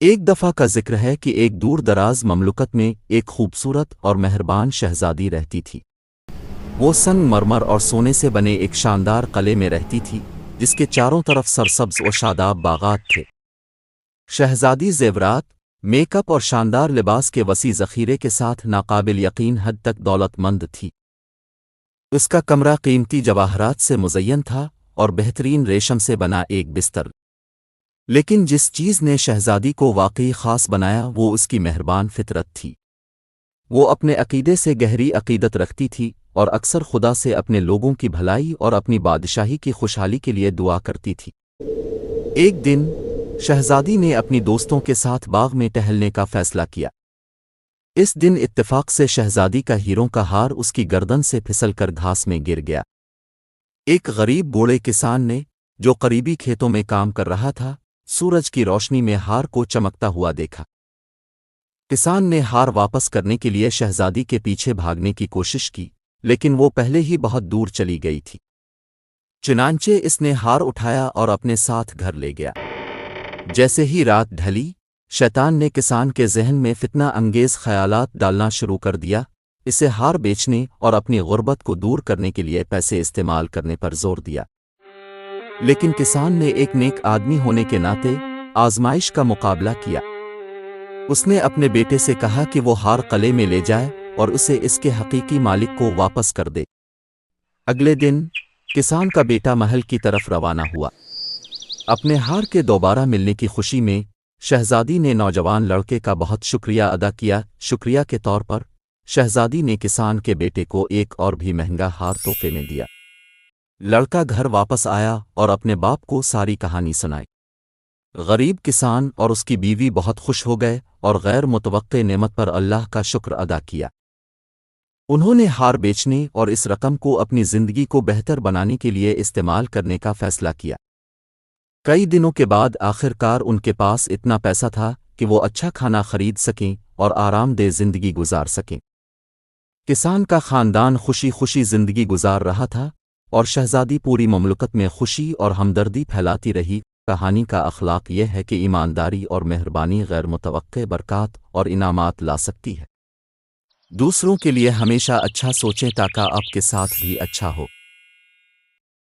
ایک دفعہ کا ذکر ہے کہ ایک دور دراز مملکت میں ایک خوبصورت اور مہربان شہزادی رہتی تھی۔ وہ سنگ مرمر اور سونے سے بنے ایک شاندار قلعے میں رہتی تھی جس کے چاروں طرف سرسبز و شاداب باغات تھے۔ شہزادی زیورات، میک اپ اور شاندار لباس کے وسیع ذخیرے کے ساتھ ناقابل یقین حد تک دولت مند تھی۔ اس کا کمرہ قیمتی جواہرات سے مزین تھا اور بہترین ریشم سے بنا ایک بستر۔ لیکن جس چیز نے شہزادی کو واقعی خاص بنایا وہ اس کی مہربان فطرت تھی۔ وہ اپنے عقیدے سے گہری عقیدت رکھتی تھی اور اکثر خدا سے اپنے لوگوں کی بھلائی اور اپنی بادشاہی کی خوشحالی کے لیے دعا کرتی تھی۔ ایک دن شہزادی نے اپنی دوستوں کے ساتھ باغ میں ٹہلنے کا فیصلہ کیا۔ اس دن اتفاق سے شہزادی کا ہیروں کا ہار اس کی گردن سے پھسل کر گھاس میں گر گیا۔ ایک غریب بوڑھے کسان نے، جو قریبی کھیتوں میں کام کر رہا تھا، سورج کی روشنی میں ہار کو چمکتا ہوا دیکھا۔ کسان نے ہار واپس کرنے کے لیے شہزادی کے پیچھے بھاگنے کی کوشش کی، لیکن وہ پہلے ہی بہت دور چلی گئی تھی۔ چنانچہ اس نے ہار اٹھایا اور اپنے ساتھ گھر لے گیا۔ جیسے ہی رات ڈھلی، شیطان نے کسان کے ذہن میں فتنہ انگیز خیالات ڈالنا شروع کر دیا، اسے ہار بیچنے اور اپنی غربت کو دور کرنے کے لیے پیسے استعمال کرنے پر زور دیا۔ لیکن کسان نے ایک نیک آدمی ہونے کے ناطے آزمائش کا مقابلہ کیا۔ اس نے اپنے بیٹے سے کہا کہ وہ ہار قلعے میں لے جائے اور اسے اس کے حقیقی مالک کو واپس کر دے۔ اگلے دن کسان کا بیٹا محل کی طرف روانہ ہوا۔ اپنے ہار کے دوبارہ ملنے کی خوشی میں شہزادی نے نوجوان لڑکے کا بہت شکریہ ادا کیا۔ شکریہ کے طور پر شہزادی نے کسان کے بیٹے کو ایک اور بھی مہنگا ہار تحفے میں دیا۔ لڑکا گھر واپس آیا اور اپنے باپ کو ساری کہانی سنائی۔ غریب کسان اور اس کی بیوی بہت خوش ہو گئے اور غیر متوقع نعمت پر اللہ کا شکر ادا کیا۔ انہوں نے ہار بیچنے اور اس رقم کو اپنی زندگی کو بہتر بنانے کے لیے استعمال کرنے کا فیصلہ کیا۔ کئی دنوں کے بعد آخر کار ان کے پاس اتنا پیسہ تھا کہ وہ اچھا کھانا خرید سکیں اور آرام دہ زندگی گزار سکیں۔ کسان کا خاندان خوشی خوشی زندگی گزار رہا تھا اور شہزادی پوری مملکت میں خوشی اور ہمدردی پھیلاتی رہی۔ کہانی کا اخلاق یہ ہے کہ ایمانداری اور مہربانی غیر متوقع برکات اور انعامات لا سکتی ہے۔ دوسروں کے لیے ہمیشہ اچھا سوچیں تاکہ آپ کے ساتھ بھی اچھا ہو۔